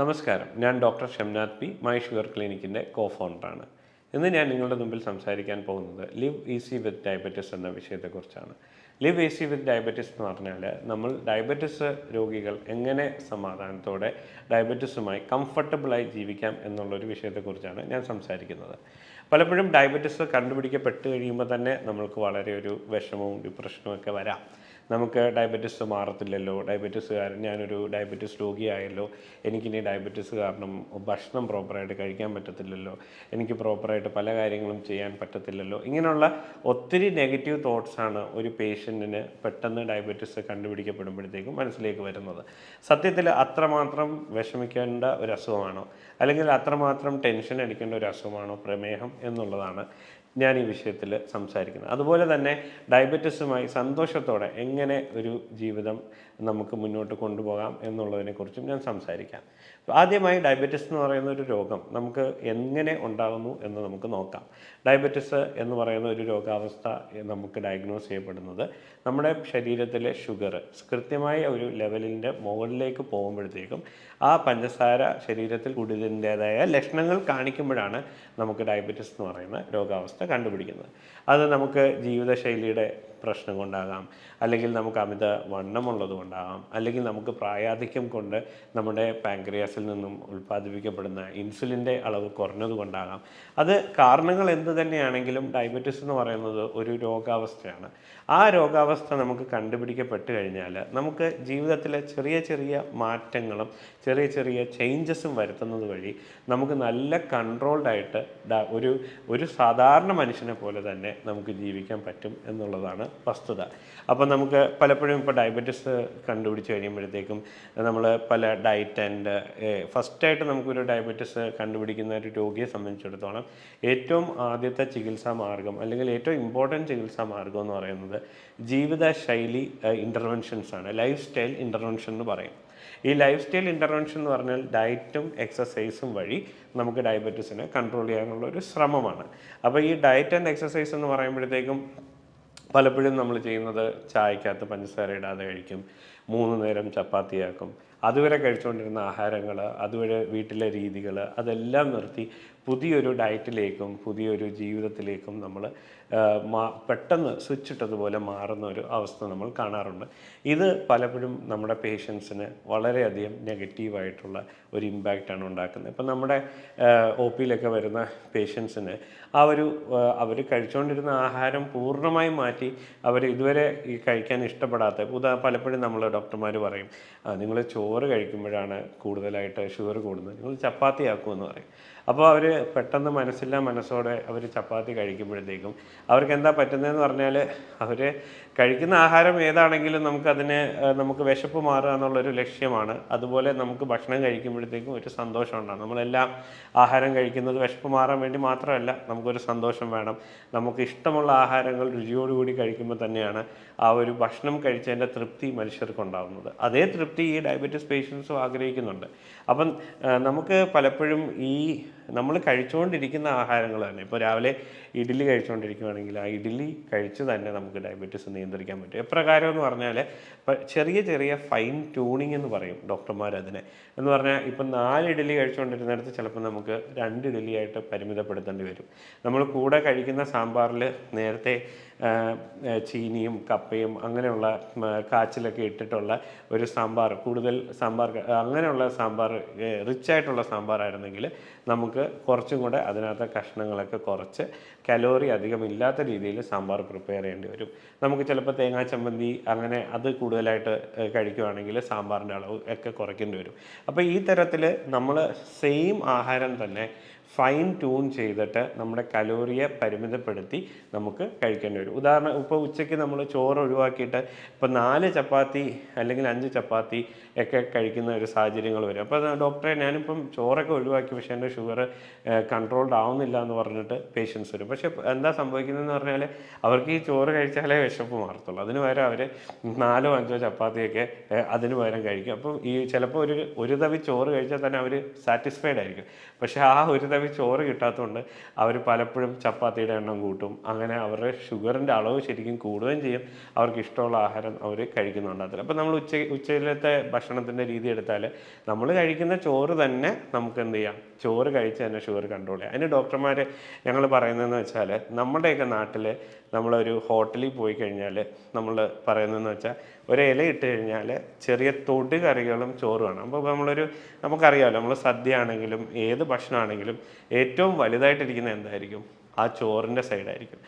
നമസ്കാരം. ഞാൻ doctor Shamnath P. My sugar ക്ലിനിക്കിൻ്റെ കോ-ഫൗണ്ടറാണ്. ഇന്ന് ഞാൻ നിങ്ങളുടെ മുമ്പിൽ സംസാരിക്കാൻ പോകുന്നത് ലിവ് ഈസി വിത്ത് ഡയബറ്റിസ് എന്ന വിഷയത്തെക്കുറിച്ചാണ്. ലിവ് ഈസി വിത്ത് ഡയബറ്റിസ് എന്ന് പറഞ്ഞാൽ നമ്മൾ ഡയബറ്റിസ് രോഗികൾ എങ്ങനെ സമാധാനത്തോടെ ഡയബറ്റിസുമായി കംഫർട്ടബിളായി ജീവിക്കാം എന്നുള്ളൊരു വിഷയത്തെക്കുറിച്ചാണ് ഞാൻ സംസാരിക്കുന്നത്. പലപ്പോഴും ഡയബറ്റിസ് കണ്ടുപിടിക്കപ്പെട്ട് കഴിയുമ്പോൾ തന്നെ നമ്മൾക്ക് വളരെ ഒരു വിഷമവും ഡിപ്രഷനും ഒക്കെ വരാം. നമുക്ക് ഡയബറ്റിസ് മാറത്തില്ലല്ലോ, ഞാനൊരു ഡയബറ്റിസ് രോഗിയായല്ലോ, എനിക്കിനി ഡയബറ്റിസ് കാരണം ഭക്ഷണം പ്രോപ്പറായിട്ട് കഴിക്കാൻ പറ്റത്തില്ലല്ലോ, എനിക്ക് പ്രോപ്പറായിട്ട് പല കാര്യങ്ങളും ചെയ്യാൻ പറ്റത്തില്ലല്ലോ, ഇങ്ങനെയുള്ള ഒത്തിരി നെഗറ്റീവ് തോട്ട്സാണ് ഒരു പേഷ്യൻറ്റിന് പെട്ടെന്ന് ഡയബറ്റിസ് കണ്ടുപിടിക്കപ്പെടുമ്പോഴത്തേക്കും മനസ്സിലേക്ക് വരുന്നത്. സത്യത്തിൽ അത്രമാത്രം വിഷമിക്കേണ്ട ഒരു അസുഖമാണോ, അല്ലെങ്കിൽ അത്രമാത്രം ടെൻഷൻ അടിക്കേണ്ട ഒരു അസുഖമാണോ പ്രമേഹം എന്നുള്ളതാണ് ഞാൻ ഈ വിഷയത്തിൽ സംസാരിക്കുന്നത്. അതുപോലെ തന്നെ ഡയബറ്റിസുമായി സന്തോഷത്തോടെ എങ്ങനെ ഒരു ജീവിതം നമുക്ക് മുന്നോട്ട് കൊണ്ടുപോകാം എന്നുള്ളതിനെക്കുറിച്ചും ഞാൻ സംസാരിക്കാം. ആദ്യമായി ഡയബറ്റിസ് എന്ന് പറയുന്ന ഒരു രോഗം നമുക്ക് എങ്ങനെ ഉണ്ടാകുന്നു എന്ന് നമുക്ക് നോക്കാം. ഡയബറ്റിസ് എന്ന് പറയുന്ന ഒരു രോഗാവസ്ഥ നമുക്ക് ഡയഗ്നോസ് ചെയ്യപ്പെടുന്നത് നമ്മുടെ ശരീരത്തിലെ ഷുഗർ കൃത്യമായ ഒരു ലെവലിൻ്റെ മുകളിലേക്ക് പോകുമ്പോഴത്തേക്കും ആ പഞ്ചസാര ശരീരത്തിൽ കൂടിയതിൻ്റേതായ ലക്ഷണങ്ങൾ കാണിക്കുമ്പോഴാണ് നമുക്ക് ഡയബറ്റിസ് എന്ന് പറയുന്ന രോഗാവസ്ഥ കണ്ടുപിടിക്കുന്നത്. അത് നമുക്ക് ജീവിതശൈലിയുടെ പ്രശ്നം കൊണ്ടാകാം, അല്ലെങ്കിൽ നമുക്ക് അമിത വണ്ണമുള്ളത് കൊണ്ടാകാം, അല്ലെങ്കിൽ നമുക്ക് പ്രായാധിക്യം കൊണ്ട് നമ്മുടെ പാൻക്രിയാസിൽ നിന്നും ഉൽപ്പാദിപ്പിക്കപ്പെടുന്ന ഇൻസുലിൻ്റെ അളവ് കുറഞ്ഞത് കൊണ്ടാകാം. അത് കാരണങ്ങൾ എന്ത് തന്നെയാണെങ്കിലും ഡയബറ്റിസ് എന്ന് പറയുന്നത് ഒരു രോഗാവസ്ഥയാണ്. ആ രോഗാവസ്ഥ നമുക്ക് കണ്ടുപിടിക്കപ്പെട്ട് കഴിഞ്ഞാൽ നമുക്ക് ജീവിതത്തിലെ ചെറിയ ചെറിയ മാറ്റങ്ങളും ചെറിയ ചെറിയ ചേഞ്ചസും വരുത്തുന്നത് വഴി നമുക്ക് നല്ല കൺട്രോൾഡായിട്ട് ഒരു സാധാരണ മനുഷ്യനെ പോലെ തന്നെ നമുക്ക് ജീവിക്കാൻ പറ്റും എന്നുള്ളതാണ് വസ്തുത. അപ്പം നമുക്ക് പലപ്പോഴും ഇപ്പോൾ ഡയബറ്റിസ് കണ്ടുപിടിച്ച് കഴിയുമ്പോഴത്തേക്കും നമ്മൾ പല ഡയറ്റ് ആൻഡ് ഫസ്റ്റായിട്ട് നമുക്കൊരു ഡയബറ്റിസ് കണ്ടുപിടിക്കുന്ന ഒരു രോഗിയെ സംബന്ധിച്ചിടത്തോളം ഏറ്റവും ആദ്യത്തെ ചികിത്സാ മാർഗം, അല്ലെങ്കിൽ ഏറ്റവും ഇമ്പോർട്ടൻറ്റ് ചികിത്സാ മാർഗം എന്ന് പറയുന്നത് ജീവിതശൈലി ഇൻ്റർവെൻഷൻസ് ആണ്. ലൈഫ് സ്റ്റൈൽ ഇൻ്റർവെൻഷൻ എന്ന് പറയും. ഈ ലൈഫ് സ്റ്റൈൽ ഇൻ്റർവെൻഷൻ എന്ന് പറഞ്ഞാൽ ഡയറ്റും എക്സസൈസും വഴി നമുക്ക് ഡയബറ്റിസിനെ കൺട്രോൾ ചെയ്യാനുള്ള ഒരു ശ്രമമാണ്. അപ്പോൾ ഈ ഡയറ്റ് ആൻഡ് എക്സസൈസ് എന്ന് പറയുമ്പോഴത്തേക്കും പലപ്പോഴും നമ്മൾ ചെയ്യുന്നത് ചായക്കകത്ത് പഞ്ചസാര ഇടാതെ കഴിക്കും, 3 നേരം ചപ്പാത്തിയാക്കും, അതുവരെ കഴിച്ചുകൊണ്ടിരുന്ന ആഹാരങ്ങൾ, അതുവരെ വീട്ടിലെ രീതികൾ അതെല്ലാം നിർത്തി പുതിയൊരു ഡയറ്റിലേക്കും പുതിയൊരു ജീവിതത്തിലേക്കും നമ്മൾ പെട്ടെന്ന് സ്വിച്ച് ഇട്ടതുപോലെ മാറുന്ന ഒരു അവസ്ഥ നമ്മൾ കാണാറുണ്ട്. ഇത് പലപ്പോഴും നമ്മുടെ പേഷ്യൻസിന് വളരെയധികം നെഗറ്റീവായിട്ടുള്ള ഒരു ഇമ്പാക്റ്റാണ് ഉണ്ടാക്കുന്നത്. ഇപ്പം നമ്മുടെ OPയിലൊക്കെ വരുന്ന പേഷ്യൻസിന് അവർ കഴിച്ചുകൊണ്ടിരുന്ന ആഹാരം പൂർണ്ണമായും മാറ്റി അവർ ഇതുവരെ ഈ കഴിക്കാൻ ഇഷ്ടപ്പെടാത്ത പലപ്പോഴും നമ്മൾ ഡോക്ടർമാർ പറയും, നിങ്ങൾ ചോറ് കഴിക്കുമ്പോഴാണ് കൂടുതലായിട്ട് ഷുഗർ കൂടുന്നത്, നിങ്ങൾ ചപ്പാത്തി ആക്കുമെന്ന് പറയും. അപ്പോൾ അവർ പെട്ടെന്ന് മനസ്സോടെ അവർ ചപ്പാത്തി കഴിക്കുമ്പോഴത്തേക്കും അവർക്ക് എന്താ പറ്റുന്നതെന്ന് പറഞ്ഞാൽ അവർ കഴിക്കുന്ന ആഹാരം ഏതാണെങ്കിലും നമുക്ക് വിശപ്പ് മാറുക എന്നുള്ളൊരു ലക്ഷ്യമാണ്. അതുപോലെ നമുക്ക് ഭക്ഷണം കഴിക്കുമ്പോഴത്തേക്കും ഒരു സന്തോഷം ഉണ്ടാകും. നമ്മളെല്ലാം ആഹാരം കഴിക്കുന്നത് വിശപ്പ് മാറാൻ വേണ്ടി മാത്രമല്ല, നമുക്കൊരു സന്തോഷം വേണം. നമുക്ക് ഇഷ്ടമുള്ള ആഹാരങ്ങൾ രുചിയോടുകൂടി കഴിക്കുമ്പോൾ തന്നെയാണ് ആ ഒരു ഭക്ഷണം കഴിച്ചതിൻ്റെ തൃപ്തി മനുഷ്യർക്കുണ്ടാകുന്നത്. അതേ തൃപ്തി ഈ ഡയബറ്റിസ് പേഷ്യൻസും ആഗ്രഹിക്കുന്നുണ്ട്. അപ്പം നമുക്ക് പലപ്പോഴും നമ്മൾ കഴിച്ചുകൊണ്ടിരിക്കുന്ന ആഹാരങ്ങൾ തന്നെ, ഇപ്പോൾ രാവിലെ ഇഡ്ഡലി കഴിച്ചുകൊണ്ടിരിക്കുകയാണെങ്കിൽ ആ ഇഡ്ഡലി കഴിച്ച് തന്നെ നമുക്ക് ഡയബറ്റിസ് നിയന്ത്രിക്കാൻ പറ്റും. എപ്രകാരം എന്ന് പറഞ്ഞാൽ ചെറിയ ചെറിയ ഫൈൻ ട്യൂണിങ് എന്ന് പറയും ഡോക്ടർമാർ അതിനെ. എന്ന് പറഞ്ഞാൽ ഇപ്പം 4 ഇഡ്ഡലി കഴിച്ചുകൊണ്ടിരുന്നിടത്ത് ചിലപ്പോൾ നമുക്ക് 2 ഇഡ്ഡലിയായിട്ട് പരിമിതപ്പെടുത്തേണ്ടി വരും. നമ്മൾ കൂടെ കഴിക്കുന്ന സാമ്പാറിൽ നേരത്തെ ചീനിയും കപ്പയും അങ്ങനെയുള്ള കാച്ചിലൊക്കെ ഇട്ടിട്ടുള്ള ഒരു സാമ്പാർ, കൂടുതൽ അങ്ങനെയുള്ള സാമ്പാർ റിച്ചായിട്ടുള്ള സാമ്പാറായിരുന്നെങ്കിൽ നമുക്ക് കുറച്ചും കൂടെ അതിനകത്ത് കഷ്ണങ്ങളൊക്കെ കുറച്ച് കലോറി അധികം ഇല്ലാത്ത രീതിയിൽ സാമ്പാർ പ്രിപ്പയർ ചെയ്യേണ്ടി വരും. നമുക്ക് ചിലപ്പോൾ തേങ്ങാ ചമ്മന്തി അങ്ങനെ അത് കൂടുതലായിട്ട് കഴിക്കുകയാണെങ്കിൽ സാമ്പാറിൻ്റെ അളവ് ഒക്കെ കുറയ്ക്കേണ്ടി വരും. അപ്പോൾ ഈ തരത്തിൽ നമ്മൾ സെയിം ആഹാരം തന്നെ ഫൈൻ ട്യൂൺ ചെയ്തിട്ട് നമ്മുടെ കലോറിയെ പരിമിതപ്പെടുത്തി നമുക്ക് കഴിക്കേണ്ടി വരും. ഉദാഹരണം, ഇപ്പോൾ ഉച്ചയ്ക്ക് നമ്മൾ ചോറ് ഒഴിവാക്കിയിട്ട് ഇപ്പോൾ 4 ചപ്പാത്തി അല്ലെങ്കിൽ 5 ചപ്പാത്തി ഒക്കെ കഴിക്കുന്ന ഒരു സാഹചര്യങ്ങൾ വരും. അപ്പോൾ ഡോക്ടറെ ഞാനിപ്പം ചോറൊക്കെ ഒഴിവാക്കി, പക്ഷേ എൻ്റെ ഷുഗർ കൺട്രോൾഡ് ആവുന്നില്ല എന്ന് പറഞ്ഞിട്ട് പേഷ്യൻസ് വരും. പക്ഷേ എന്താ സംഭവിക്കുന്നതെന്ന് പറഞ്ഞാൽ അവർക്ക് ഈ ചോറ് കഴിച്ചാലേ വിശപ്പ് മാറത്തുള്ളൂ. അതിന് പകരം അവർ 4 5 ചപ്പാത്തിയൊക്കെ അതിന് പകരം കഴിക്കും. അപ്പം ചിലപ്പോൾ ഒരു തവി ചോറ് കഴിച്ചാൽ തന്നെ അവർ സാറ്റിസ്ഫൈഡ് ആയിരിക്കും. പക്ഷേ ആ ഒരു ടൈമിൽ ചോറ് കിട്ടാത്തതുകൊണ്ട് അവർ പലപ്പോഴും ചപ്പാത്തിയുടെ എണ്ണം കൂട്ടും. അങ്ങനെ അവരുടെ ഷുഗറിൻ്റെ അളവ് ശരിക്കും കൂടുകയും ചെയ്യും. അവർക്ക് ഇഷ്ടമുള്ള ആഹാരം അവർ കഴിക്കുന്നുണ്ടാകത്തില്ല. അപ്പോൾ നമ്മൾ ഉച്ചയിലത്തെ ഭക്ഷണത്തിൻ്റെ രീതി എടുത്താൽ നമ്മൾ കഴിക്കുന്ന ചോറ് തന്നെ നമുക്ക് എന്ത് ചെയ്യാം, ചോറ് കഴിച്ച് തന്നെ ഷുഗർ കൺട്രോൾ ചെയ്യാം. അതിന് ഡോക്ടർമാർ ഞങ്ങൾ പറയുന്നതെന്ന് വെച്ചാൽ നമ്മുടെയൊക്കെ നാട്ടിൽ നമ്മളൊരു ഹോട്ടലിൽ പോയി കഴിഞ്ഞാൽ നമ്മൾ പറയുന്നതെന്ന് വെച്ചാൽ ഒരു ഇല ഇട്ട് കഴിഞ്ഞാൽ ചെറിയ തൊടി കറികളും ചോറും ആണ്. അപ്പോൾ നമുക്കറിയാമല്ലോ, നമ്മൾ സദ്യ ആണെങ്കിലും ഏത് ഭക്ഷണമാണെങ്കിലും ഏറ്റവും വലുതായിട്ടിരിക്കുന്നത് എന്തായിരിക്കും, ആ ചോറിൻ്റെ സൈഡായിരിക്കും.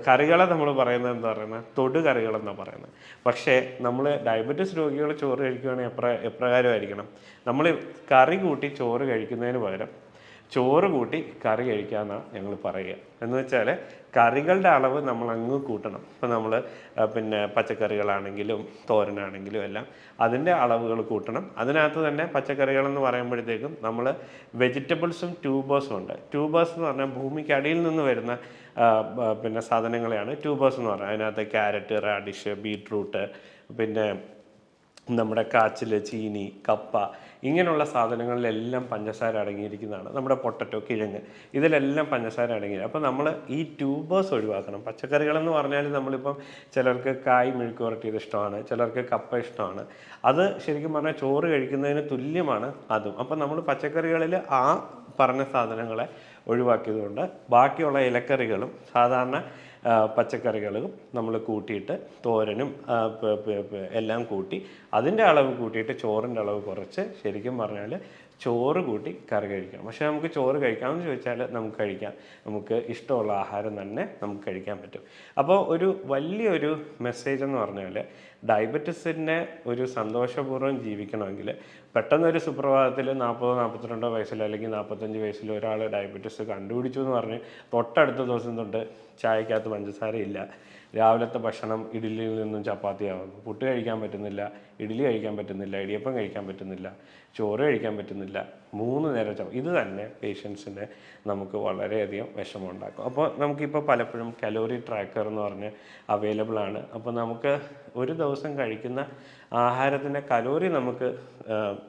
കറികളെ നമ്മൾ പറയുന്നത് എന്താ പറയുന്നത്, തൊടു കറികളെന്നാണ് പറയുന്നത്. പക്ഷേ നമ്മൾ ഡയബറ്റീസ് രോഗികൾ ചോറ് കഴിക്കുകയാണെങ്കിൽ എപ്രകാരമായിരിക്കണം, നമ്മൾ കറി കൂട്ടി ചോറ് കഴിക്കുന്നതിന് പകരം ചോറ് കൂട്ടി കറി കഴിക്കാമെന്നാണ് ഞങ്ങൾ പറയുക. എന്ന് വെച്ചാൽ കറികളുടെ അളവ് നമ്മൾ അങ്ങ് കൂട്ടണം. ഇപ്പോൾ നമ്മൾ പിന്നെ പച്ചക്കറികളാണെങ്കിലും തോരനാണെങ്കിലും എല്ലാം അതിൻ്റെ അളവുകൾ കൂട്ടണം. അതിനകത്ത് തന്നെ പച്ചക്കറികളെന്ന് പറയുമ്പോഴത്തേക്കും നമ്മൾ വെജിറ്റബിൾസും ട്യൂബേഴ്സും ഉണ്ട്. ട്യൂബേഴ്സ് എന്ന് പറഞ്ഞാൽ ഭൂമിക്ക് അടിയിൽ നിന്ന് വരുന്ന പിന്നെ സാധനങ്ങളെയാണ് ട്യൂബേഴ്സ് എന്ന് പറയുന്നത്. അതിനകത്ത് ക്യാരറ്റ്, റാഡിഷ്, ബീട്രൂട്ട്, പിന്നെ നമ്മുടെ കാച്ചിൽ, ചീനി, കപ്പ, ഇങ്ങനെയുള്ള സാധനങ്ങളിലെല്ലാം പഞ്ചസാര അടങ്ങിയിരിക്കുന്നതാണ്. നമ്മുടെ പൊട്ടറ്റോ, കിഴങ്ങ്, ഇതിലെല്ലാം പഞ്ചസാര അടങ്ങി. അപ്പോൾ നമ്മൾ ഈ ട്യൂബേഴ്സ് ഒഴിവാക്കണം. പച്ചക്കറികളെന്ന് പറഞ്ഞാൽ നമ്മളിപ്പം ചിലർക്ക് കായ് മെഴുക്ക് പുരട്ടിയത് ഇഷ്ടമാണ്, ചിലർക്ക് കപ്പ ഇഷ്ടമാണ്. അത് ശരിക്കും പറഞ്ഞാൽ ചോറ് കഴിക്കുന്നതിന് തുല്യമാണ് അതും. അപ്പം നമ്മൾ പച്ചക്കറികളിൽ ആ പറഞ്ഞ സാധനങ്ങളെ ഒഴിവാക്കിയതുകൊണ്ട് ബാക്കിയുള്ള ഇലക്കറികളും സാധാരണ പച്ചക്കറികളും നമ്മൾ കൂട്ടിയിട്ട് തോരനും എല്ലാം കൂട്ടി അതിൻ്റെ അളവ് കൂട്ടിയിട്ട് ചോറിൻ്റെ അളവ് കുറച്ച് ശരിക്കും പറഞ്ഞാൽ ചോറ് കൂട്ടി കറി കഴിക്കണം. പക്ഷേ നമുക്ക് ചോറ് കഴിക്കാമെന്ന് ചോദിച്ചാൽ നമുക്ക് കഴിക്കാം. നമുക്ക് ഇഷ്ടമുള്ള ആഹാരം തന്നെ നമുക്ക് കഴിക്കാൻ പറ്റും. അപ്പോൾ ഒരു വലിയൊരു മെസ്സേജ് എന്ന് പറഞ്ഞാൽ ഡയബറ്റിസിനെ ഒരു സന്തോഷപൂർവ്വം ജീവിക്കണമെങ്കിൽ പെട്ടെന്നൊരു സുപ്രഭാതത്തിൽ 40-42 വയസ്സിൽ അല്ലെങ്കിൽ 45 വയസ്സിൽ ഒരാൾ ഡയബറ്റിസ് കണ്ടുപിടിച്ചു എന്ന് പറഞ്ഞ് തൊട്ടടുത്ത ദിവസം തൊട്ട് ചായക്കകത്ത് പഞ്ചസാരയില്ല, രാവിലത്തെ ഭക്ഷണം ഇഡ്ഡലിയിൽ നിന്നും ചപ്പാത്തിയാവുന്നു, പുട്ട് കഴിക്കാൻ പറ്റുന്നില്ല, ഇഡ്ഡലി കഴിക്കാൻ പറ്റുന്നില്ല, ഇടിയപ്പം കഴിക്കാൻ പറ്റുന്നില്ല, ചോറ് കഴിക്കാൻ പറ്റുന്നില്ല, 3 നേരം ഇത് തന്നെ പേഷ്യൻസിന് നമുക്ക് വളരെയധികം വിഷമം ഉണ്ടാക്കും. അപ്പോൾ നമുക്കിപ്പോൾ പലപ്പോഴും കലോറി ട്രാക്കർ എന്ന് പറഞ്ഞ് അവൈലബിൾ ആണ്. അപ്പോൾ നമുക്ക് ഒരു ദിവസം കഴിക്കുന്ന ആഹാരത്തിൻ്റെ കലോറി നമുക്ക്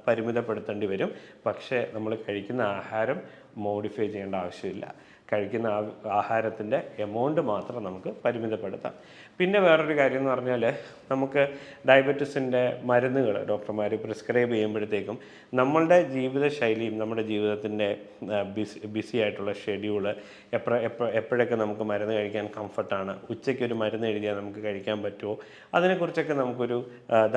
പരിമിതപ്പെടുത്തേണ്ടി വരും. പക്ഷേ നമ്മൾ കഴിക്കുന്ന ആഹാരം മോഡിഫൈ ചെയ്യേണ്ട ആവശ്യമില്ല. കഴിക്കുന്ന ആഹാരത്തിൻ്റെ എമൗണ്ട് മാത്രം നമുക്ക് പരിമിതപ്പെടുത്താം. പിന്നെ വേറൊരു കാര്യം എന്ന് പറഞ്ഞാൽ നമുക്ക് ഡയബറ്റീസിൻ്റെ മരുന്നുകൾ ഡോക്ടർമാർ പ്രിസ്ക്രൈബ് ചെയ്യുമ്പോഴത്തേക്കും നമ്മളുടെ ജീവിതശൈലിയും നമ്മുടെ ജീവിതത്തിൻ്റെ ബിസി ആയിട്ടുള്ള ഷെഡ്യൂള് എപ്പോഴൊക്കെ നമുക്ക് മരുന്ന് കഴിക്കാൻ കംഫർട്ടാണ്, ഉച്ചയ്ക്കൊരു മരുന്ന് എഴുതിയാൽ നമുക്ക് കഴിക്കാൻ പറ്റുമോ, അതിനെക്കുറിച്ചൊക്കെ നമുക്കൊരു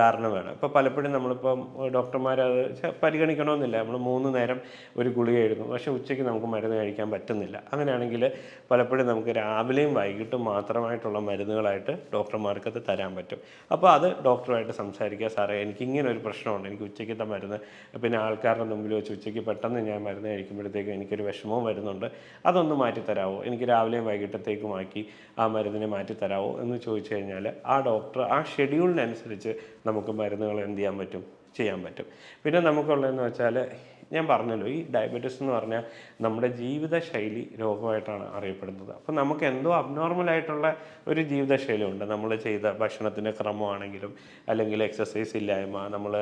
ധാരണ വേണം. ഇപ്പോൾ പലപ്പോഴും നമ്മളിപ്പം ഡോക്ടർമാർ അത് പരിഗണിക്കണമെന്നില്ല. നമ്മൾ 3 നേരം ഒരു ഗുളിക എഴുതുന്നു, പക്ഷേ ഉച്ചയ്ക്ക് നമുക്ക് മരുന്ന് കഴിക്കാൻ പറ്റുന്നില്ല. അങ്ങനെയാണെങ്കിൽ പലപ്പോഴും നമുക്ക് രാവിലെയും വൈകിട്ടും മാത്രമായിട്ടുള്ള മരുന്നുകളായിട്ട് ഡോക്ടർമാർക്ക് അത് തരാൻ പറ്റും. അപ്പോൾ അത് ഡോക്ടറുമായിട്ട് സംസാരിക്കുക, സാറേ എനിക്കിങ്ങനെ ഒരു പ്രശ്നമുണ്ട്, എനിക്ക് ഉച്ചയ്ക്കത്തെ മരുന്ന് പിന്നെ ആൾക്കാരുടെ മുമ്പിൽ വെച്ച് ഉച്ചയ്ക്ക് പെട്ടെന്ന് ഞാൻ മരുന്ന് കഴിക്കുമ്പോഴത്തേക്കും എനിക്കൊരു വിഷമവും വരുന്നുണ്ട്, അതൊന്ന് മാറ്റിത്തരാമോ, എനിക്ക് രാവിലെയും വൈകിട്ടത്തേക്കുമാക്കി ആ മരുന്നിനെ മാറ്റിത്തരാമോ എന്ന് ചോദിച്ചു കഴിഞ്ഞാൽ ആ ഡോക്ടർ ആ ഷെഡ്യൂളിനനുസരിച്ച് നമുക്ക് മരുന്നുകൾ എന്ത് ചെയ്യാൻ പറ്റും. പിന്നെ നമുക്കുള്ളതെന്ന് വെച്ചാൽ ഞാൻ പറഞ്ഞല്ലോ, ഈ ഡയബറ്റീസ് എന്ന് പറഞ്ഞാൽ നമ്മുടെ ജീവിതശൈലി രോഗമായിട്ടാണ് അറിയപ്പെടുന്നത്. അപ്പോൾ നമുക്ക് എന്തോ അബ്നോർമലായിട്ടുള്ള ഒരു ജീവിതശൈലി ഉണ്ട്. നമ്മൾ ചെയ്ത ഭക്ഷണത്തിൻ്റെ ക്രമമാണെങ്കിലും അല്ലെങ്കിൽ എക്സസൈസ് ഇല്ലായ്മ, നമ്മൾ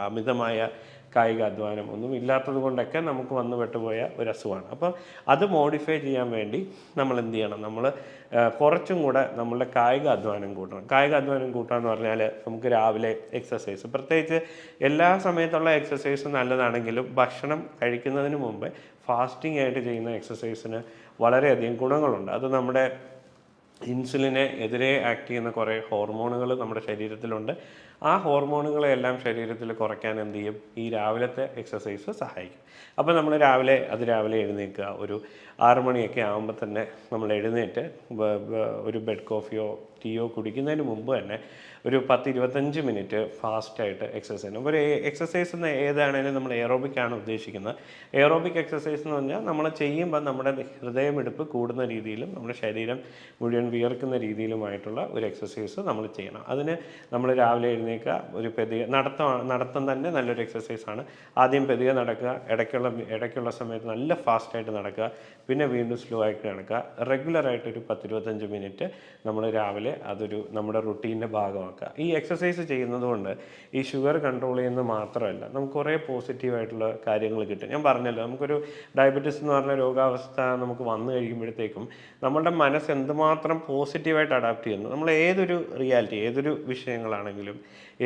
അമിതമായ കായിക അധ്വാനം ഒന്നും ഇല്ലാത്തത് കൊണ്ടൊക്കെ നമുക്ക് വന്നു പെട്ടുപോയ ഒരു അസുഖമാണ്. അപ്പം അത് മോഡിഫൈ ചെയ്യാൻ വേണ്ടി നമ്മൾ എന്ത് ചെയ്യണം, നമ്മൾ കുറച്ചും കൂടെ നമ്മളുടെ കായിക അധ്വാനം കൂട്ടണം. കായിക അധ്വാനം കൂട്ടാന്ന് പറഞ്ഞാൽ നമുക്ക് രാവിലെ എക്സസൈസ്, പ്രത്യേകിച്ച് എല്ലാ സമയത്തുള്ള എക്സസൈസ് നല്ലതാണെങ്കിലും ഭക്ഷണം കഴിക്കുന്നതിന് മുമ്പ് ഫാസ്റ്റിംഗ് ആയിട്ട് ചെയ്യുന്ന എക്സസൈസിന് വളരെയധികം ഗുണങ്ങളുണ്ട്. അത് നമ്മുടെ ഇൻസുലിനെ എതിരെ ആക്ട് ചെയ്യുന്ന കുറേ ഹോർമോണുകൾ നമ്മുടെ ശരീരത്തിലുണ്ട്. ആ ഹോർമോണുകളെല്ലാം ശരീരത്തിൽ കുറയ്ക്കാൻ എന്ത് ചെയ്യും, ഈ രാവിലത്തെ എക്സസൈസ് സഹായിക്കും. അപ്പോൾ നമ്മൾ രാവിലെ എഴുന്നേൽക്കുക, ഒരു 6 മണിയൊക്കെ ആകുമ്പോൾ തന്നെ നമ്മൾ എഴുന്നേറ്റ് ഒരു ബെഡ് കോഫിയോ ടീയോ കുടിക്കുന്നതിന് മുമ്പ് തന്നെ ഒരു 10-25 മിനിറ്റ് ഫാസ്റ്റായിട്ട് എക്സസൈസ് ചെയ്യണം. ഒരു എക്സസൈസ് എന്ന് ഏതാണെങ്കിലും നമ്മൾ എയറോബിക്കാണ് ഉദ്ദേശിക്കുന്നത്. എയറോബിക് എക്സസൈസ് എന്ന് പറഞ്ഞാൽ നമ്മൾ ചെയ്യുമ്പോൾ നമ്മുടെ ഹൃദയമിടിപ്പ് കൂടുന്ന രീതിയിലും നമ്മുടെ ശരീരം മുഴുവൻ വിയർക്കുന്ന രീതിയിലുമായിട്ടുള്ള ഒരു എക്സസൈസ് നമ്മൾ ചെയ്യണം. അതിന് നമ്മൾ രാവിലെ എഴുന്നേൽക്കുക, ഒരു പെതിയ നടത്തം തന്നെ നല്ലൊരു എക്സസൈസാണ്. ആദ്യം പെതിയ നടക്കുക, ഇടയ്ക്കുള്ള സമയത്ത് നല്ല ഫാസ്റ്റായിട്ട് നടക്കുക, പിന്നെ വീണ്ടും സ്ലോ ആയിട്ട് നടക്കുക. റെഗുലറായിട്ടൊരു 10-25 മിനിറ്റ് നമ്മൾ രാവിലെ അതൊരു നമ്മുടെ റുട്ടീൻ്റെ ഭാഗമാക്കുക. ഈ എക്സസൈസ് ചെയ്യുന്നത് കൊണ്ട് ഈ ഷുഗർ കൺട്രോൾ ചെയ്യുന്നത് മാത്രമല്ല, നമുക്ക് കുറേ പോസിറ്റീവായിട്ടുള്ള കാര്യങ്ങൾ കിട്ടും. ഞാൻ പറഞ്ഞല്ലോ, നമുക്കൊരു ഡയബറ്റീസ് എന്ന് പറഞ്ഞ രോഗാവസ്ഥ നമുക്ക് വന്നു കഴിയുമ്പോഴത്തേക്കും നമ്മളുടെ മനസ്സ് എന്തുമാത്രം പോസിറ്റീവായിട്ട് അഡാപ്റ്റ് ചെയ്യുന്നു. നമ്മൾ ഏതൊരു റിയാലിറ്റി, ഏതൊരു വിഷയങ്ങളാണെങ്കിലും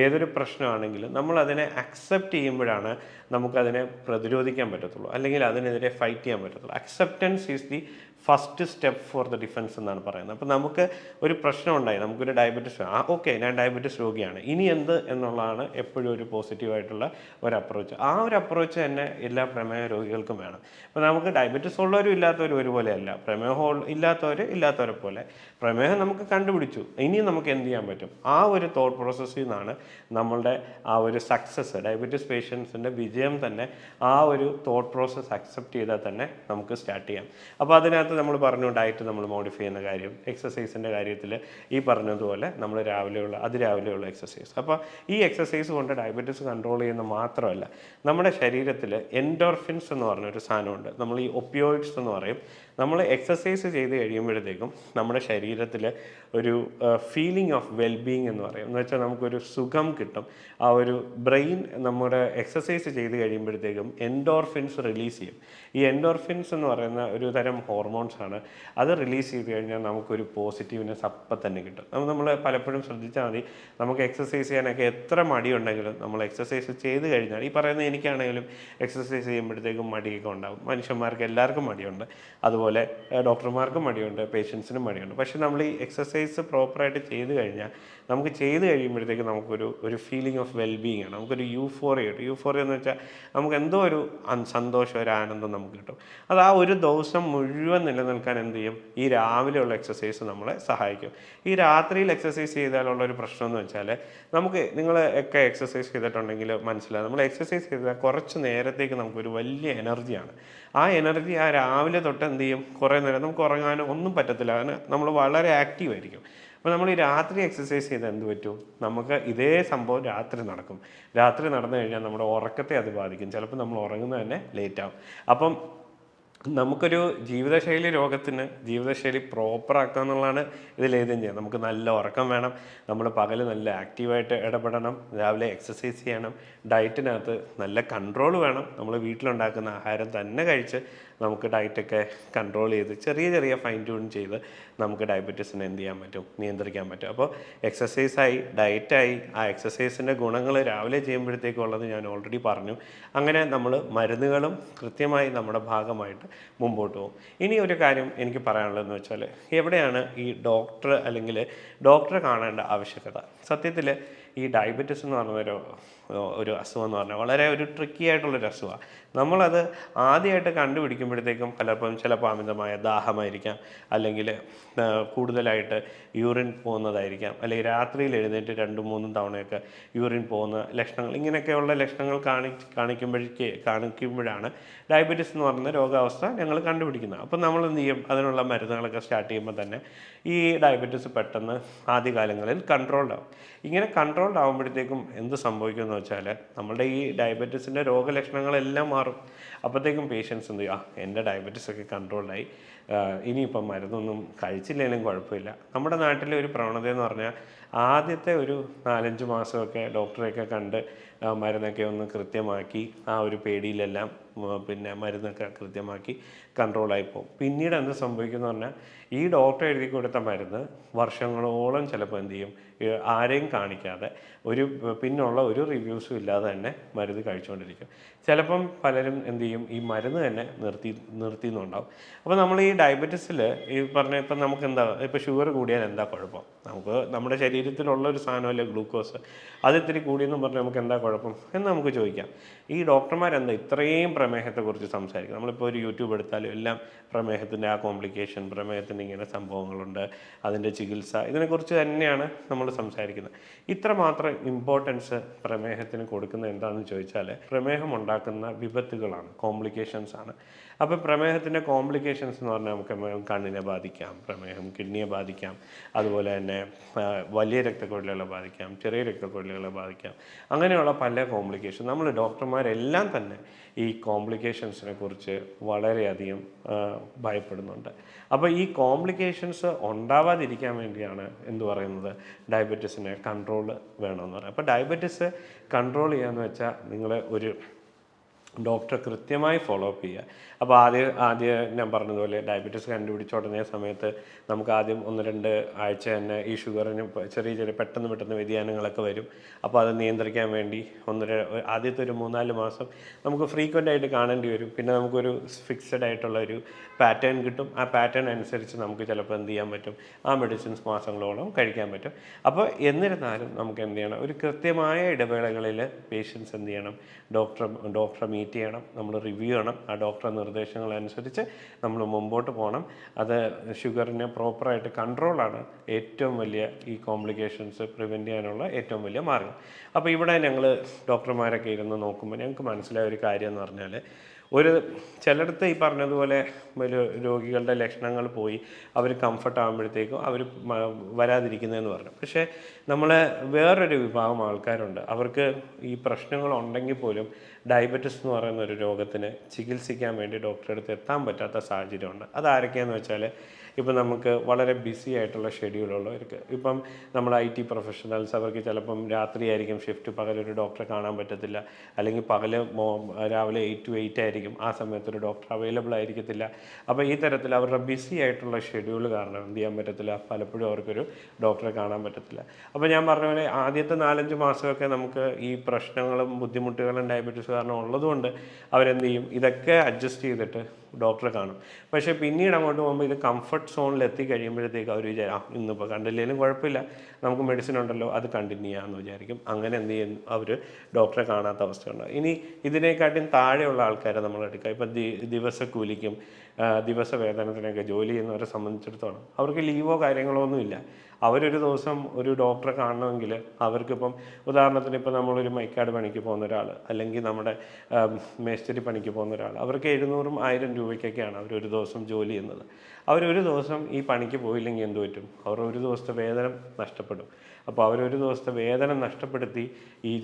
ഏതൊരു പ്രശ്നമാണെങ്കിലും നമ്മളതിനെ അക്സെപ്റ്റ് ചെയ്യുമ്പോഴാണ് നമുക്കതിനെ പ്രതിരോധിക്കാൻ പറ്റത്തുള്ളൂ, അല്ലെങ്കിൽ അതിനെതിരെ ഫൈറ്റ് ചെയ്യാൻ പറ്റത്തുള്ളൂ. Acceptance is the first step for the defence എന്നാണ് പറയുന്നത്. അപ്പോൾ നമുക്ക് ഒരു പ്രശ്നമുണ്ടായി, നമുക്കൊരു ഡയബറ്റീസ്, ഓക്കെ ഞാൻ ഡയബറ്റീസ് രോഗിയാണ്, ഇനി എന്ത് എന്നുള്ളതാണ് എപ്പോഴും ഒരു പോസിറ്റീവായിട്ടുള്ള ഒരു അപ്രോച്ച്. ആ ഒരു അപ്രോച്ച് തന്നെ എല്ലാ പ്രമേഹ രോഗികൾക്കും വേണം. അപ്പോൾ നമുക്ക് ഡയബറ്റീസ് ഉള്ളവരും ഇല്ലാത്തവരും ഒരുപോലെയല്ല, പ്രമേഹം ഇല്ലാത്തവരെ പോലെ പ്രമേഹം നമുക്ക് കണ്ടുപിടിച്ചു, ഇനി നമുക്ക് എന്ത് ചെയ്യാൻ പറ്റും, ആ ഒരു തോട്ട് പ്രോസസ്സിൽ നിന്നാണ് നമ്മളുടെ ആ ഒരു സക്സസ്, ഡയബറ്റീസ് പേഷ്യൻസിൻ്റെ വിജയം തന്നെ ആ ഒരു തോട്ട് പ്രോസസ്സ് അക്സെപ്റ്റ് ചെയ്താൽ തന്നെ നമുക്ക് സ്റ്റാർട്ട് ചെയ്യാം. അപ്പോൾ അതിനകത്ത് നമ്മൾ പറഞ്ഞു ഡയറ്റ് നമ്മൾ മോഡിഫൈ ചെയ്യുന്ന കാര്യം, എക്സസൈസിൻ്റെ കാര്യത്തിൽ ഈ പറഞ്ഞതുപോലെ നമ്മൾ അതിരാവിലെയുള്ള എക്സസൈസ്. അപ്പോൾ ഈ എക്സസൈസ് കൊണ്ട് ഡയബറ്റീസ് കൺട്രോൾ ചെയ്യുന്ന മാത്രമല്ല, നമ്മുടെ ശരീരത്തിൽ എൻഡോർഫിൻസ് എന്ന് പറഞ്ഞൊരു സാധനമുണ്ട്. നമ്മൾ ഈ ഒപ്പിയോയിഡ്സ് എന്ന് പറയും. നമ്മൾ എക്സസൈസ് ചെയ്ത് കഴിയുമ്പോഴത്തേക്കും നമ്മുടെ ശരീരത്തിൽ ഒരു ഫീലിംഗ് ഓഫ് വെൽബീയിങ് എന്ന് പറയും. എന്ന് വെച്ചാൽ നമുക്കൊരു സുഖം കിട്ടും. ആ ഒരു ബ്രെയിൻ നമ്മുടെ എക്സസൈസ് ചെയ്ത് കഴിയുമ്പോഴത്തേക്കും എൻഡോർഫിൻസ് റിലീസ് ചെയ്യും. ഈ എൻഡോർഫിൻസ് എന്ന് പറയുന്ന ഒരു തരം ഹോർമോൺസ് ആണ്. അത് റിലീസ് ചെയ്ത് കഴിഞ്ഞാൽ നമുക്കൊരു പോസിറ്റീവ്നെസ് അപ്പം തന്നെ കിട്ടും. നമ്മൾ പലപ്പോഴും ശ്രദ്ധിച്ചാൽ മതി, നമുക്ക് എക്സസൈസ് ചെയ്യാനൊക്കെ എത്ര മടിയുണ്ടെങ്കിലും നമ്മൾ എക്സസൈസ് ചെയ്ത് കഴിഞ്ഞാൽ, ഈ പറയുന്ന എനിക്കാണെങ്കിലും എക്സസൈസ് ചെയ്യുമ്പോഴത്തേക്കും മടിയൊക്കെ ഉണ്ടാകും. മനുഷ്യന്മാർക്ക് എല്ലാവർക്കും മടിയുണ്ട്, അതുപോലെ ഡോക്ടർമാർക്കും മടിയുണ്ട്, പേഷ്യൻസിനും മടിയുണ്ട്. പക്ഷെ നമ്മൾ ഈ എക്സസൈസ് പ്രോപ്പറായിട്ട് ചെയ്ത് കഴിഞ്ഞാൽ നമുക്ക് ചെയ്ത് കഴിയുമ്പോഴത്തേക്ക് നമുക്കൊരു ഫീലിംഗ് ഓഫ് വെൽബീയിങ് ആണ്, നമുക്കൊരു യൂഫോറിയ എന്ന് വെച്ചാൽ നമുക്ക് എന്തോ ഒരു സന്തോഷം, ഒരു ആനന്ദം നമുക്ക് കിട്ടും. അത് ആ ഒരു ദിവസം മുഴുവൻ നിലനിൽക്കാൻ എന്ത് ചെയ്യും, ഈ രാവിലെയുള്ള എക്സസൈസ് നമ്മളെ സഹായിക്കും. ഈ രാത്രിയിൽ എക്സസൈസ് ചെയ്താലുള്ള ഒരു പ്രശ്നം എന്ന് വെച്ചാൽ, നിങ്ങൾ ഒക്കെ എക്സസൈസ് ചെയ്തിട്ടുണ്ടെങ്കിൽ മനസ്സിലാകും, നമ്മൾ എക്സസൈസ് ചെയ്താൽ കുറച്ച് നേരത്തേക്ക് നമുക്കൊരു വലിയ എനർജിയാണ്. ആ എനർജി ആ രാവിലെ തൊട്ട് എന്ത് ചെയ്യും, കുറേ നേരം നമുക്ക് ഉറങ്ങാനോ ഒന്നും പറ്റത്തില്ല, അതിന് നമ്മൾ വളരെ ആക്റ്റീവ് ആയിരിക്കും. അപ്പോൾ നമ്മൾ ഈ രാത്രി എക്സസൈസ് ചെയ്താൽ എന്ത് പറ്റും, നമുക്ക് ഇതേ സംഭവം രാത്രി നടക്കും. രാത്രി നടന്നു കഴിഞ്ഞാൽ നമ്മുടെ ഉറക്കത്തെ അത് ബാധിക്കും. ചിലപ്പോൾ നമ്മൾ ഉറങ്ങുന്നത് തന്നെ ലേറ്റാവും. അപ്പം നമുക്കൊരു ജീവിതശൈലി പ്രോപ്പറാക്കുക എന്നുള്ളതാണ് ഇതിലേതും ചെയ്യുക. നമുക്ക് നല്ല ഉറക്കം വേണം, നമ്മൾ പകൽ നല്ല ആക്റ്റീവായിട്ട് ഇടപെടണം, രാവിലെ എക്സസൈസ് ചെയ്യണം, ഡയറ്റിനകത്ത് നല്ല കൺട്രോൾ വേണം. നമ്മൾ വീട്ടിലുണ്ടാക്കുന്ന ആഹാരം തന്നെ കഴിച്ച് നമുക്ക് ഡയറ്റൊക്കെ കൺട്രോൾ ചെയ്ത് ചെറിയ ഫൈൻ ട്യൂൺ ചെയ്ത് നമുക്ക് ഡയബറ്റീസിനെ എന്ത് ചെയ്യാൻ പറ്റും, നിയന്ത്രിക്കാൻ പറ്റും. അപ്പോൾ എക്സസൈസായി, ഡയറ്റായി, ആ എക്സസൈസിൻ്റെ ഗുണങ്ങൾ രാവിലെ ചെയ്യുമ്പോഴത്തേക്കുള്ളത് ഞാൻ ഓൾറെഡി പറഞ്ഞു. അങ്ങനെ നമ്മൾ മരുന്നുകളും കൃത്യമായി നമ്മുടെ ഭാഗമായിട്ട് മുമ്പോട്ട് പോകും. ഇനി ഒരു കാര്യം എനിക്ക് പറയാനുള്ളതെന്ന് വെച്ചാൽ, എവിടെയാണ് ഈ ഡോക്ടറെ കാണേണ്ട ആവശ്യകത? സത്യത്തിൽ ഈ ഡയബറ്റീസ് എന്ന് പറഞ്ഞ ഒരു അസുഖം എന്ന് പറഞ്ഞാൽ വളരെ ഒരു ട്രിക്കി ആയിട്ടുള്ളൊരു അസുഖമാണ്. നമ്മളത് ആദ്യമായിട്ട് കണ്ടുപിടിക്കുമ്പോഴത്തേക്കും ചിലപ്പോൾ അമിതമായ ദാഹമായിരിക്കാം, അല്ലെങ്കിൽ കൂടുതലായിട്ട് യൂറിൻ പോകുന്നതായിരിക്കാം, അല്ലെങ്കിൽ രാത്രിയിൽ എഴുന്നേറ്റ് 2-3 തവണയൊക്കെ യൂറിൻ പോകുന്ന ലക്ഷണങ്ങൾ, ഇങ്ങനെയൊക്കെയുള്ള ലക്ഷണങ്ങൾ കാണിക്കുമ്പോഴാണ് ഡയബറ്റീസ് എന്ന് പറയുന്ന രോഗാവസ്ഥ ഞങ്ങൾ കണ്ടുപിടിക്കുന്നത്. അപ്പം നമ്മൾ എന്ത് ചെയ്യും, അതിനുള്ള മരുന്നുകളൊക്കെ സ്റ്റാർട്ട് ചെയ്യുമ്പോൾ തന്നെ ഈ ഡയബറ്റീസ് പെട്ടെന്ന് ആദ്യകാലങ്ങളിൽ കൺട്രോൾഡ് ആവും. ഇങ്ങനെ കൺട്രോൾഡ് ആകുമ്പോഴത്തേക്കും എന്ത് സംഭവിക്കുമെന്ന് വെച്ചാൽ, നമ്മുടെ ഈ ഡയബറ്റീസിൻ്റെ രോഗലക്ഷണങ്ങളെല്ലാം മാറും. അപ്പോഴത്തേക്കും പേഷ്യൻസ് എന്ത് ചെയ്യുക, എൻ്റെ ഡയബറ്റീസൊക്കെ കൺട്രോൾഡായി, ഇനിയിപ്പം മരുന്നൊന്നും കഴിച്ചില്ലെങ്കിലും കുഴപ്പമില്ല. നമ്മുടെ നാട്ടിലെ ഒരു പ്രവണത എന്ന് പറഞ്ഞാൽ, ആദ്യത്തെ ഒരു 4-5 മാസമൊക്കെ ഡോക്ടറെയൊക്കെ കണ്ട് മരുന്നൊക്കെ ഒന്ന് കൃത്യമാക്കി, ആ ഒരു പേടിയിലെല്ലാം പിന്നെ മരുന്നൊക്കെ കൃത്യമാക്കി കൺട്രോളായി പോകും. പിന്നീട് എന്ത് സംഭവിക്കുമെന്ന് പറഞ്ഞാൽ, ഈ ഡോക്ടർ എഴുതി കൊടുത്ത മരുന്ന് വർഷങ്ങളോളം ചിലപ്പോൾ എന്ത് ചെയ്യും, ആരെയും കാണിക്കാതെ പിന്നുള്ള ഒരു റിവ്യൂസും ഇല്ലാതെ തന്നെ മരുന്ന് കഴിച്ചുകൊണ്ടിരിക്കും. ചിലപ്പം പലരും എന്ത് ചെയ്യും, ഈ മരുന്ന് തന്നെ നിർത്തിയെന്നുണ്ടാവും. അപ്പോൾ നമ്മൾ ഈ ഡയബറ്റീസിൽ ഈ ഇപ്പം നമുക്ക് ഇപ്പോൾ ഷുഗർ കൂടിയാൽ എന്താ കുഴപ്പം? നമ്മുടെ ശരീരത്തിലുള്ള ഒരു സാധനമല്ലേ ഗ്ലൂക്കോസ്, അത് ഇത്തിരി കൂടിയെന്നും പറഞ്ഞാൽ നമുക്ക് എന്താ കുഴപ്പം എന്ന് നമുക്ക് ചോദിക്കാം. ഈ ഡോക്ടർമാരെന്താ ഇത്രയും പ്രമേഹത്തെക്കുറിച്ച് സംസാരിക്കും? നമ്മളിപ്പോൾ ഒരു യൂട്യൂബ് എടുത്താലും എല്ലാം പ്രമേഹത്തിൻ്റെ ആ കോംപ്ലിക്കേഷൻ, പ്രമേഹത്തിൻ്റെ ഇങ്ങനെ സംഭവങ്ങളുണ്ട്, അതിൻ്റെ ചികിത്സ, ഇതിനെക്കുറിച്ച് തന്നെയാണ് നമ്മൾ സംസാരിക്കുന്നത്. ഇത്രമാത്രം ഇമ്പോർട്ടൻസ് പ്രമേഹത്തിന് കൊടുക്കുന്നത് എന്താണെന്ന് ചോദിച്ചാൽ, പ്രമേഹം ഉണ്ടാക്കുന്ന വിപത്തുകളാണ്, കോംപ്ലിക്കേഷൻസ് ആണ്. അപ്പോൾ പ്രമേഹത്തിൻ്റെ കോംപ്ലിക്കേഷൻസ് എന്ന് പറഞ്ഞാൽ നമുക്ക് കണ്ണിനെ ബാധിക്കാം, പ്രമേഹം കിഡ്നിയെ ബാധിക്കാം, അതുപോലെ തന്നെ വലിയ രക്തക്കുഴലുകളെ ബാധിക്കാം, ചെറിയ രക്തക്കുഴലുകളെ ബാധിക്കാം. അങ്ങനെയുള്ള പല കോംപ്ലിക്കേഷൻ നമ്മൾ ഡോക്ടർമാരെല്ലാം തന്നെ ഈ കോംപ്ലിക്കേഷൻസിനെ കുറിച്ച് വളരെയധികം ഭയപ്പെടുന്നുണ്ട്. അപ്പോൾ ഈ കോംപ്ലിക്കേഷൻസ് ഉണ്ടാവാതിരിക്കാൻ വേണ്ടിയാണ് എന്ത് പറയുന്നത്, ഡയബറ്റീസിനെ കൺട്രോൾ വേണമെന്ന് പറയുന്നത്. അപ്പോൾ ഡയബറ്റീസ് കൺട്രോൾ ചെയ്യാന്ന് വെച്ചാൽ നിങ്ങൾ ഒരു ഡോക്ടറെ കൃത്യമായി ഫോളോ അപ്പ് ചെയ്യുക. അപ്പോൾ ആദ്യം ഞാൻ പറഞ്ഞതുപോലെ ഡയബറ്റീസ് കണ്ടുപിടിച്ച ഉടനെ സമയത്ത് നമുക്ക് ആദ്യം 1-2 ആഴ്ച തന്നെ ഈ ഷുഗറിന് ചെറിയ പെട്ടെന്ന് വ്യതിയാനങ്ങളൊക്കെ വരും. അപ്പോൾ അത് നിയന്ത്രിക്കാൻ വേണ്ടി ആദ്യത്തെ ഒരു 3-4 മാസം നമുക്ക് ഫ്രീക്വൻ്റ് ആയിട്ട് കാണേണ്ടി വരും. പിന്നെ നമുക്കൊരു ഫിക്സഡ് ആയിട്ടുള്ള ഒരു പാറ്റേൺ കിട്ടും. ആ പാറ്റേൺ അനുസരിച്ച് നമുക്ക് ചിലപ്പോൾ എന്ത് ചെയ്യാൻ പറ്റും, ആ മെഡിസിൻസ് മാസങ്ങളോളം കഴിക്കാൻ പറ്റും. അപ്പോൾ എന്നിരുന്നാലും നമുക്ക് എന്ത് ചെയ്യണം, ഒരു കൃത്യമായ ഇടവേളകളിൽ പേഷ്യൻസ് എന്ത് ചെയ്യണം, ഡോക്ടറെ മീറ്റ് ചെയ്യണം, നമ്മൾ റിവ്യൂ ചെയ്യണം. ആ ഡോക്ടറെ നിർദ്ദേശങ്ങളനുസരിച്ച് നമ്മൾ മുമ്പോട്ട് പോകണം. അത് ഷുഗറിനെ പ്രോപ്പറായിട്ട് കൺട്രോളാണ് ഏറ്റവും വലിയ ഈ കോംപ്ലിക്കേഷൻസ് പ്രിവെൻറ്റ് ചെയ്യാനുള്ള ഏറ്റവും വലിയ മാർഗം. അപ്പോൾ ഇവിടെ ഞങ്ങൾ ഡോക്ടർമാരൊക്കെ ഇരുന്ന് നോക്കുമ്പോൾ ഞങ്ങൾക്ക് മനസ്സിലായ ഒരു കാര്യം എന്ന് പറഞ്ഞാൽ, ചിലയിടത്ത് ഈ പറഞ്ഞതുപോലെ രോഗികളുടെ ലക്ഷണങ്ങൾ പോയി അവർ കംഫർട്ട് ആകുമ്പോഴത്തേക്കും അവർ വരാതിരിക്കുന്നതെന്ന് പറഞ്ഞു. പക്ഷേ നമ്മൾ വേറൊരു വിഭാഗം ആൾക്കാരുണ്ട്, അവർക്ക് ഈ പ്രശ്നങ്ങളുണ്ടെങ്കിൽ പോലും ഡയബറ്റിസ് എന്ന് പറയുന്ന ഒരു രോഗത്തിന് ചികിത്സിക്കാൻ വേണ്ടി ഡോക്ടറെ അടുത്ത് എത്താൻ പറ്റാത്ത സാഹചര്യമുണ്ട്. അതാരൊക്കെയാണെന്ന് വെച്ചാൽ, ഇപ്പം നമുക്ക് വളരെ ബിസി ആയിട്ടുള്ള ഷെഡ്യൂളുള്ളവർക്ക്, ഇപ്പം നമ്മൾ IT പ്രൊഫഷണൽസ്, അവർക്ക് ചിലപ്പം രാത്രിയായിരിക്കും ഷിഫ്റ്റ്, പകലൊരു ഡോക്ടറെ കാണാൻ പറ്റത്തില്ല, അല്ലെങ്കിൽ രാവിലെ 8 to 8 ആയിരിക്കും, ആ സമയത്തൊരു ഡോക്ടർ അവൈലബിൾ ആയിരിക്കത്തില്ല. അപ്പോൾ ഈ തരത്തിൽ അവരുടെ ബിസി ആയിട്ടുള്ള ഷെഡ്യൂൾ കാരണം എന്ത് ചെയ്യാൻ പറ്റത്തില്ല, പലപ്പോഴും അവർക്കൊരു ഡോക്ടറെ കാണാൻ പറ്റത്തില്ല. അപ്പോൾ ഞാൻ പറഞ്ഞ പോലെ ആദ്യത്തെ 4-5 മാസമൊക്കെ നമുക്ക് ഈ പ്രശ്നങ്ങളും ബുദ്ധിമുട്ടുകളും ഡയബറ്റീസ് കാരണം ഉള്ളതുകൊണ്ട് അവരെന്ത് ചെയ്യും, ഇതൊക്കെ അഡ്ജസ്റ്റ് ചെയ്തിട്ട് ഡോക്ടറെ കാണും. പക്ഷേ പിന്നീട് അങ്ങോട്ട് പോകുമ്പോൾ ഇത് കംഫർട്ട് സോണിൽ എത്തിക്കഴിയുമ്പോഴത്തേക്ക് അവർ ഇന്നിപ്പോൾ കണ്ടില്ലെങ്കിലും കുഴപ്പമില്ല, നമുക്ക് മെഡിസിൻ ഉണ്ടല്ലോ, അത് കണ്ടിന്യൂ ചെയ്യാമെന്ന് വിചാരിക്കും. അങ്ങനെ എന്ത് ചെയ്യും, അവർ ഡോക്ടറെ കാണാത്ത അവസ്ഥയുണ്ട്. ഇനി ഇതിനേക്കാട്ടും താഴെയുള്ള ആൾക്കാരെ നമ്മൾ എടുക്കുക. ഇപ്പം ദിവസക്കൂലിക്കും ദിവസവേതനത്തിനൊക്കെ ജോലി ചെയ്യുന്നവരെ സംബന്ധിച്ചിടത്തോളം അവർക്ക് ലീവോ കാര്യങ്ങളോ ഒന്നുമില്ല. അവരൊരു ദിവസം ഒരു ഡോക്ടറെ കാണണമെങ്കിൽ അവർക്കിപ്പം ഉദാഹരണത്തിന് ഇപ്പോൾ നമ്മളൊരു മൈക്കാട് പണിക്ക് പോകുന്ന ഒരാൾ, അല്ലെങ്കിൽ നമ്മുടെ മേസ്തിരി പണിക്ക് പോകുന്ന ഒരാൾ, അവർക്ക് 700-1000 രൂപയ്ക്കൊക്കെയാണ് അവരൊരു ദിവസം ജോലി ചെയ്യുന്നത്. അവരൊരു ദിവസം ഈ പണിക്ക് പോയില്ലെങ്കിൽ എന്ത് പറ്റും, അവർ ഒരു ദിവസത്തെ വേതനം നഷ്ടപ്പെടും. അപ്പോൾ അവരൊരു ദിവസത്തെ വേതനം നഷ്ടപ്പെടുത്തി ഈ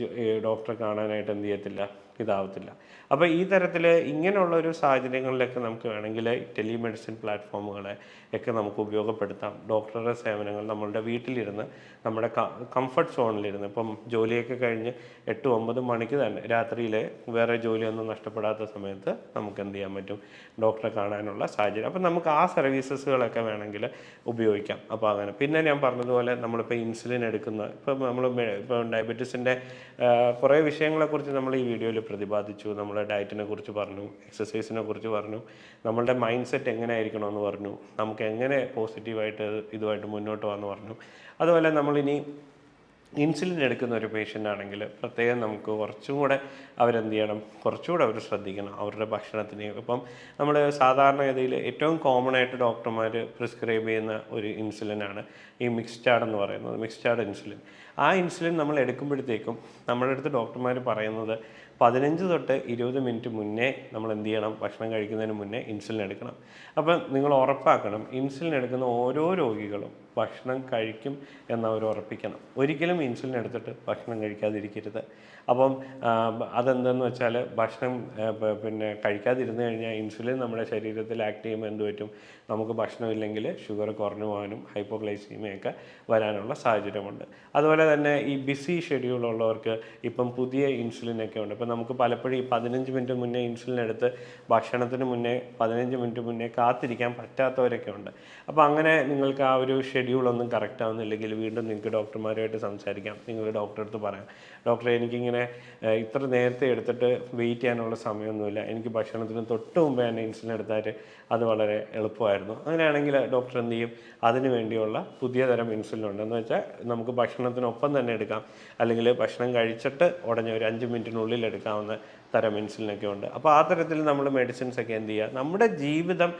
ഡോക്ടറെ കാണാനായിട്ട് എന്ത് ചെയ്യത്തില്ല, ഇതാവത്തില്ല. അപ്പോൾ ഈ തരത്തിൽ ഇങ്ങനെയുള്ളൊരു സാഹചര്യങ്ങളിലൊക്കെ നമുക്ക് വേണമെങ്കിൽ ടെലിമെഡിസിൻ പ്ലാറ്റ്ഫോമുകളെ ഒക്കെ നമുക്ക് ഉപയോഗപ്പെടുത്താം. ഡോക്ടറുടെ സേവനങ്ങൾ നമ്മളുടെ വീട്ടിലിരുന്ന് നമ്മുടെ കംഫർട്ട് സോണിലിരുന്ന്, ഇപ്പം ജോലിയൊക്കെ കഴിഞ്ഞ് 8-9 മണിക്ക് തന്നെ രാത്രിയിൽ വേറെ ജോലിയൊന്നും നഷ്ടപ്പെടാത്ത സമയത്ത് നമുക്ക് എന്ത് ചെയ്യാൻ പറ്റും, ഡോക്ടറെ കാണാനുള്ള സാഹചര്യം. അപ്പം നമുക്ക് ആ സർവീസസുകളൊക്കെ വേണമെങ്കിൽ ഉപയോഗിക്കാം. അപ്പോൾ അങ്ങനെ പിന്നെ ഞാൻ പറഞ്ഞതുപോലെ നമ്മളിപ്പോൾ ഇൻസുലിൻ എടുക്കുന്ന, ഇപ്പോൾ ഡയബറ്റീസിൻ്റെ കുറേ വിഷയങ്ങളെക്കുറിച്ച് നമ്മൾ ഈ വീഡിയോയിൽ പ്രതിപാദിച്ചു. നമ്മുടെ ഡയറ്റിനെ കുറിച്ച് പറഞ്ഞു, എക്സസൈസിനെ കുറിച്ച് പറഞ്ഞു, നമ്മളുടെ മൈൻഡ് സെറ്റ് എങ്ങനെ ആയിരിക്കണമെന്ന് പറഞ്ഞു, നമുക്ക് എങ്ങനെ പോസിറ്റീവായിട്ട് ഇതുമായിട്ട് മുന്നോട്ട് പോകാമെന്ന് പറഞ്ഞു. അതുപോലെ നമ്മളിനി ഇൻസുലിൻ എടുക്കുന്ന ഒരു പേഷ്യൻ്റ് ആണെങ്കിൽ പ്രത്യേകം നമുക്ക് കുറച്ചും കൂടെ അവരെന്ത് ചെയ്യണം, കുറച്ചുകൂടെ അവർ ശ്രദ്ധിക്കണം അവരുടെ ഭക്ഷണത്തിന്. ഇപ്പം നമ്മൾ സാധാരണഗതിയിൽ ഏറ്റവും കോമൺ ആയിട്ട് ഡോക്ടർമാർ പ്രിസ്ക്രൈബ് ചെയ്യുന്ന ഒരു ഇൻസുലിനാണ് ഈ മിക്സ്ചാർഡ് എന്ന് പറയുന്നത്, മിക്സ്ചാർഡ് ഇൻസുലിൻ. ആ ഇൻസുലിൻ നമ്മൾ എടുക്കുമ്പോഴത്തേക്കും നമ്മുടെ അടുത്ത് ഡോക്ടർമാർ പറയുന്നത് 15 തൊട്ട് 20 മിനിറ്റ് മുന്നേ നമ്മൾ എന്ത് ചെയ്യണം, ഭക്ഷണം കഴിക്കുന്നതിന് മുന്നേ ഇൻസുലിൻ എടുക്കണം. അപ്പം നിങ്ങൾ ഉറപ്പാക്കണം, ഇൻസുലിൻ എടുക്കുന്ന ഓരോ രോഗികളും ഭക്ഷണം കഴിക്കും എന്നവർ ഉറപ്പിക്കണം. ഒരിക്കലും ഇൻസുലിൻ എടുത്തിട്ട് ഭക്ഷണം കഴിക്കാതിരിക്കരുത്. അപ്പം അതെന്തെന്ന് വെച്ചാൽ ഭക്ഷണം കഴിക്കാതിരുന്ന് കഴിഞ്ഞാൽ ഇൻസുലിൻ നമ്മുടെ ശരീരത്തിൽ ആക്ട് ചെയ്യുമ്പോൾ എന്ത് പറ്റും, നമുക്ക് ഭക്ഷണമില്ലെങ്കിൽ ഷുഗർ കുറഞ്ഞു പോകാനും ഹൈപ്പോഗ്ലൈസീമിയൊക്കെ വരാനുള്ള സാഹചര്യമുണ്ട്. അതുപോലെ തന്നെ ഈ ബിസി ഷെഡ്യൂളുള്ളവർക്ക് ഇപ്പം പുതിയ ഇൻസുലിനൊക്കെ ഉണ്ട്. ഇപ്പം നമുക്ക് പലപ്പോഴും ഈ 15 മിനിറ്റ് മുന്നേ ഇൻസുലിൻ എടുത്ത് ഭക്ഷണത്തിന് മുന്നേ 15 മിനിറ്റ് മുന്നേ കാത്തിരിക്കാൻ പറ്റാത്തവരൊക്കെ ഉണ്ട്. അപ്പോൾ അങ്ങനെ നിങ്ങൾക്ക് ആ ഒരു ഷെഡ്യൂളൊന്നും കറക്റ്റ് ആവുന്നില്ലെങ്കിൽ വീണ്ടും നിങ്ങൾക്ക് ഡോക്ടർമാരുമായിട്ട് സംസാരിക്കാം. നിങ്ങൾ ഡോക്ടറെ അടുത്ത് പറയാം, ഡോക്ടറെ എനിക്കിങ്ങനെ ഇത്ര നേരത്തെ എടുത്തിട്ട് വെയിറ്റ് ചെയ്യാനുള്ള സമയമൊന്നുമില്ല, എനിക്ക് ഭക്ഷണത്തിന് തൊട്ട് മുമ്പേ തന്നെ ഇൻസുലിൻ എടുത്താൽ അത് വളരെ എളുപ്പമായിരുന്നു. അങ്ങനെയാണെങ്കിൽ ഡോക്ടർ എന്ത് ചെയ്യും, അതിന് വേണ്ടിയുള്ള പുതിയ തരം ഇൻസുലിൻ ഉണ്ടെന്ന് വെച്ചാൽ നമുക്ക് ഭക്ഷണത്തിനൊപ്പം തന്നെ എടുക്കാം, അല്ലെങ്കിൽ ഭക്ഷണം കഴിച്ചിട്ട് ഉടനെ ഒരു 5 മിനിറ്റിനുള്ളിൽ എടുക്കാവുന്ന തരം ഇൻസുലിനൊക്കെ ഉണ്ട്. അപ്പോൾ ആ തരത്തിൽ നമ്മൾ മെഡിസിൻസൊക്കെ എന്ത് ചെയ്യുക, നമ്മുടെ ജീവിതം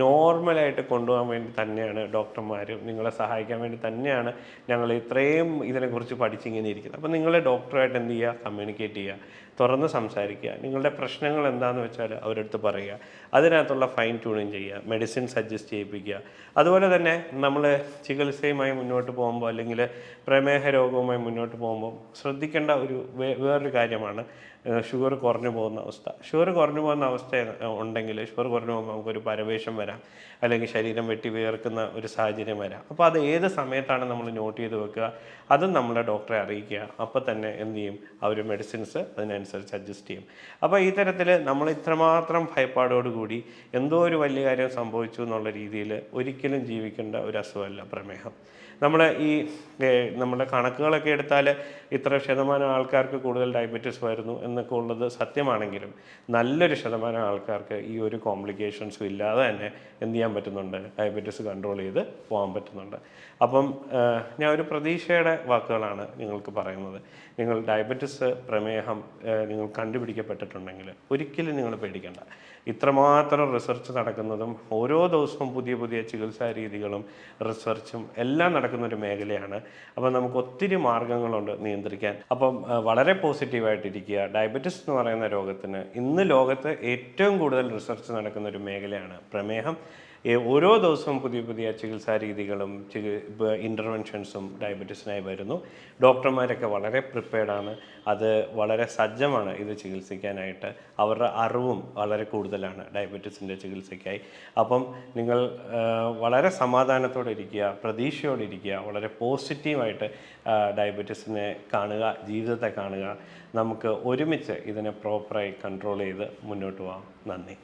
നോർമലായിട്ട് കൊണ്ടുപോകാൻ വേണ്ടി തന്നെയാണ് ഡോക്ടർമാരും നിങ്ങളെ സഹായിക്കാൻ വേണ്ടി തന്നെയാണ് ഞങ്ങൾ ഇത്രയും ഇതിനെക്കുറിച്ച് പഠിച്ചിങ്ങനെ ഇരിക്കുന്നത്. അപ്പോൾ നിങ്ങൾ ഡോക്ടറായിട്ട് എന്ത് ചെയ്യുക, കമ്മ്യൂണിക്കേറ്റ് ചെയ്യുക, തുറന്ന് സംസാരിക്കുക, നിങ്ങളുടെ പ്രശ്നങ്ങൾ എന്താണെന്ന് വെച്ചാൽ അവരടുത്ത് പറയുക, അതിനകത്തുള്ള ഫൈൻ ട്യൂണിങ് ചെയ്യുക, മെഡിസിൻ സജസ്റ്റ് ചെയ്യിപ്പിക്കുക. അതുപോലെ തന്നെ നമ്മൾ ചികിത്സയുമായി മുന്നോട്ട് പോകുമ്പോൾ അല്ലെങ്കിൽ പ്രമേഹ രോഗവുമായി മുന്നോട്ട് പോകുമ്പോൾ ശ്രദ്ധിക്കേണ്ട വേറൊരു കാര്യമാണ് ഷുഗർ കുറഞ്ഞു പോകുന്ന അവസ്ഥ. ഷുഗർ കുറഞ്ഞു പോകുന്ന അവസ്ഥ ഉണ്ടെങ്കിൽ ഷുഗർ കുറഞ്ഞു പോകുമ്പോൾ നമുക്കൊരു പരവേശം വരാം, അല്ലെങ്കിൽ ശരീരം വെട്ടി വിയർക്കുന്ന ഒരു സാഹചര്യം വരാം. അപ്പോൾ അത് ഏത് സമയത്താണ് നമ്മൾ നോട്ട് ചെയ്ത് വെക്കുക, അതും നമ്മളെ ഡോക്ടറെ അറിയിക്കുക. അപ്പോൾ തന്നെ എന്ത് ചെയ്യും, അവർ മെഡിസിൻസ് അതിനനുസരിച്ച് അഡ്ജസ്റ്റ് ചെയ്യും. അപ്പോൾ ഈ തരത്തിൽ നമ്മൾ ഇത്രമാത്രം ഭയപ്പാടോടുകൂടി എന്തോ ഒരു വലിയ കാര്യം സംഭവിച്ചു എന്നുള്ള രീതിയിൽ ഒരിക്കലും ജീവിക്കേണ്ട ഒരു അസുഖമല്ല പ്രമേഹം. നമ്മൾ നമ്മുടെ കണക്കുകളൊക്കെ എടുത്താൽ ഇത്ര ശതമാനം ആൾക്കാർക്ക് കൂടുതൽ ഡയബറ്റീസ് വരുന്നു എന്നൊക്കെ ഉള്ളത് സത്യമാണെങ്കിലും നല്ലൊരു ശതമാനം ആൾക്കാർക്ക് ഈ ഒരു കോംപ്ലിക്കേഷൻസും ഇല്ലാതെ തന്നെ എന്ത് ചെയ്യാൻ പറ്റുന്നുണ്ട്, ഡയബറ്റീസ് കൺട്രോൾ ചെയ്ത് പോകാൻ പറ്റുന്നുണ്ട്. അപ്പം ഞാൻ ഒരു പ്രതീക്ഷയുടെ വാക്കുകളാണ് നിങ്ങൾക്ക് പറയുന്നത്. നിങ്ങൾ ഡയബറ്റീസ്, പ്രമേഹം നിങ്ങൾ കണ്ടുപിടിക്കപ്പെട്ടിട്ടുണ്ടെങ്കിൽ ഒരിക്കലും നിങ്ങൾ പേടിക്കേണ്ട. ഇത്രമാത്രം റിസർച്ച് നടക്കുന്നതും ഓരോ ദിവസവും പുതിയ പുതിയ ചികിത്സാ രീതികളും റിസർച്ചും എല്ലാം നടക്കുന്ന ഒരു മേഖലയാണ്. അപ്പം നമുക്ക് ഒത്തിരി മാർഗങ്ങളുണ്ട് നിയന്ത്രിക്കാൻ. അപ്പം വളരെ പോസിറ്റീവായിട്ടിരിക്കുക. ഡയബറ്റീസ് എന്ന് പറയുന്ന രോഗത്തിന് ഇന്ന് ലോകത്ത് ഏറ്റവും കൂടുതൽ റിസർച്ച് നടക്കുന്ന ഒരു മേഖലയാണ് പ്രമേഹം. ഓരോ ദിവസവും പുതിയ പുതിയ ചികിത്സാ രീതികളും ഇൻ്റർവെൻഷൻസും ഡയബറ്റീസിനായി വരുന്നു. ഡോക്ടർമാരൊക്കെ വളരെ പ്രിപ്പയർഡാണ്, അത് വളരെ സജ്ജമാണ് ഇത് ചികിത്സിക്കാനായിട്ട്. അവരുടെ അറിവും വളരെ കൂടുതലാണ് ഡയബറ്റീസിൻ്റെ ചികിത്സയ്ക്കായി. അപ്പം നിങ്ങൾ വളരെ സമാധാനത്തോടെ ഇരിക്കുക, പ്രതീക്ഷയോടെ ഇരിക്കുക, വളരെ പോസിറ്റീവായിട്ട് ഡയബറ്റീസിനെ കാണുക, ജീവിതത്തെ കാണുക. നമുക്ക് ഒരുമിച്ച് ഇതിനെ പ്രോപ്പറായി കൺട്രോൾ ചെയ്ത് മുന്നോട്ട് പോകാം. നന്ദി.